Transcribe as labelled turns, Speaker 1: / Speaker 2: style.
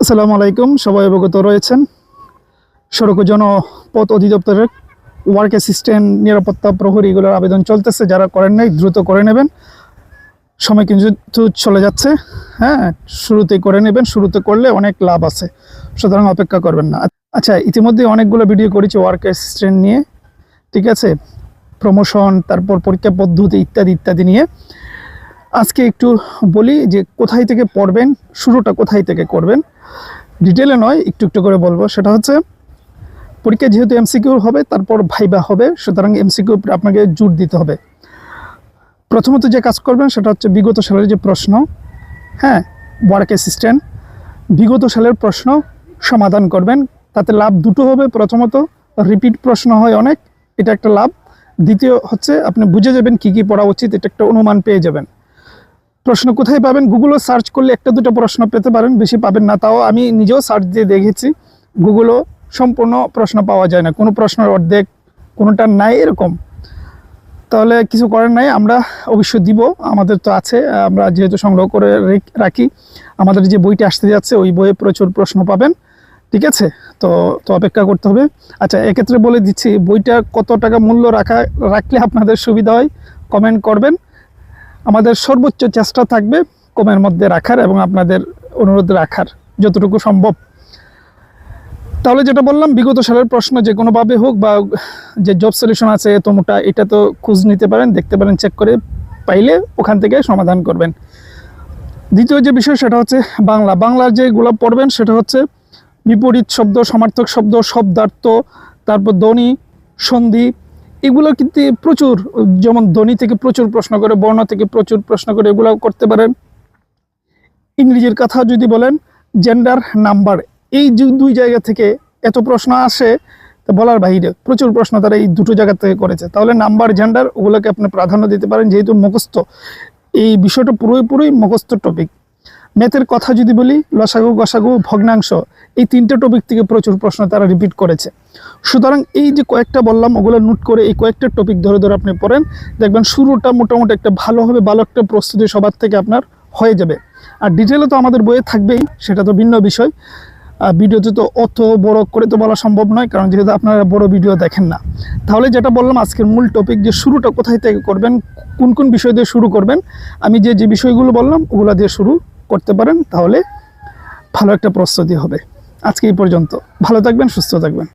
Speaker 1: আসসালামু আলাইকুম। সবাই অবগত রয়েছেন সড়ক ও জনপথ অধিদপ্তরের ওয়ার্ক অ্যাসিস্ট্যান্ট নিরাপত্তা প্রহরী এগুলোর আবেদন চলতেছে। যারা করেন নাই দ্রুত করে নেবেন, সময় কিন্তু চলে যাচ্ছে। হ্যাঁ, শুরুতেই করে নেবেন, শুরুতে করলে অনেক লাভ আছে, সুতরাং অপেক্ষা করবেন না। আচ্ছা, ইতিমধ্যে অনেকগুলো ভিডিও করেছি ওয়ার্ক অ্যাসিস্ট্যান্ট নিয়ে, ঠিক আছে, প্রমোশন, তারপর পরীক্ষা পদ্ধতি ইত্যাদি ইত্যাদি নিয়ে। আজকে একটু বলি যে কোথায় থেকে পড়বেন, শুরুটা কোথায় থেকে করবেন, ডিটেলে নয়, একটু একটু করে বলবো। সেটা হচ্ছে পরীক্ষা যেহেতু এমসিকিউ হবে, তারপর ভাইবা হবে, সুতরাং এমসিকিউ আপনাকে জোর দিতে হবে। প্রথমত যে কাজ করবেন সেটা হচ্ছে বিগত সালের যে প্রশ্ন, হ্যাঁ, ওয়ার্ক অ্যাসিস্ট্যান্ট বিগত সালের প্রশ্ন সমাধান করবেন। তাতে লাভ দুটো হবে। প্রথমত রিপিট প্রশ্ন হয় অনেক, এটা একটা লাভ। দ্বিতীয় হচ্ছে আপনি বুঝে যাবেন কি কি পড়া উচিত, এটা একটা অনুমান পেয়ে যাবেন। প্রশ্ন কোথায় পাবেন? গুগলও সার্চ করলে একটা দুটো প্রশ্ন পেতে পারেন, বেশি পাবেন না। তাও আমি নিজেও সার্চ দিয়ে দেখেছি, গুগলও সম্পূর্ণ প্রশ্ন পাওয়া যায় না, কোনো প্রশ্নের অর্ধেক, কোনোটা নাই এরকম। তাহলে কিছু করার নাই, আমরা অবশ্যই দিব, আমাদের তো আছে, আমরা যেহেতু সংগ্রহ করে রাখি। আমাদের যে বইটা আসতে যাচ্ছে ওই বইয়ে প্রচুর প্রশ্ন পাবেন, ঠিক আছে। তো অপেক্ষা করতে হবে। আচ্ছা, এক্ষেত্রে বলে দিচ্ছি বইটা কত টাকা মূল্য রাখলে আপনাদের সুবিধা হয়, কমেন্ট করবেন। আমাদের সর্বোচ্চ চেষ্টা থাকবে কমের মধ্যে রাখার এবং আপনাদের অনুরোধ রাখার যতটুকু সম্ভব। তাহলে যেটা বললাম, বিগত সালের প্রশ্ন যে কোনোভাবে হোক, বা যে জব সলিউশন আছে তোমরা এটা তো খোঁজ নিতে পারেন, দেখতে পারেন, চেক করে পাইলে ওখান থেকে সমাধান করবেন। দ্বিতীয় যে বিষয় সেটা হচ্ছে বাংলার যেগুলো পড়বেন সেটা হচ্ছে বিপরীত শব্দ, সমার্থক শব্দ, শব্দার্থ, তারপর ধ্বনি, সন্ধি, এগুলো কিন্তু প্রচুর, যেমন ধ্বনি থেকে প্রচুর প্রশ্ন করে, বর্ণ থেকে প্রচুর প্রশ্ন করে, এগুলো করতে পারেন। ইংরেজির কথা যদি বলেন, জেন্ডার, নাম্বার, এই দুই জায়গা থেকে এত প্রশ্ন আসে, তো বলার বাইরে প্রচুর প্রশ্ন তারা এই দুটো জায়গা থেকে করেছে। তাহলে নাম্বার, জেন্ডার, ওগুলোকে আপনি প্রাধান্য দিতে পারেন, যেহেতু মুখস্থ, এই বিষয়টা পুরোপুরি মুখস্থ টপিক। ম্যাথের কথা যদি বলি, লসাগু, গসাগু, ভগ্নাংশ, এই তিনটে টপিক থেকে প্রচুর প্রশ্ন তারা রিপিট করেছে। সুতরাং এই যে কয়েকটা বললাম, ওগুলো নোট করে এই কয়েকটা টপিক ধরে ধরে আপনি পড়েন, দেখবেন শুরুটা মোটামুটি একটা ভালো হবে, ভালো একটা প্রস্তুতি সবার থেকে আপনার হয়ে যাবে। আর ডিটেলে তো আমাদের বইয়ে থাকবেই, সেটা তো ভিন্ন বিষয়। ভিডিওতে তো অত বড় করে তো বলা সম্ভব নয়, কারণ যেহেতু আপনারা বড় ভিডিও দেখেন না। তাহলে যেটা বললাম আজকের মূল টপিক, যে শুরুটা কোথায় থেকে করবেন, কোন কোন বিষয় দিয়ে শুরু করবেন, আমি যে বিষয়গুলো বললাম ওগুলো দিয়ে শুরু করতে পারেন, তাহলে ভালো একটা প্রস্তুতি হবে। আজকে এই পর্যন্ত, ভালো থাকবেন, সুস্থ থাকবেন।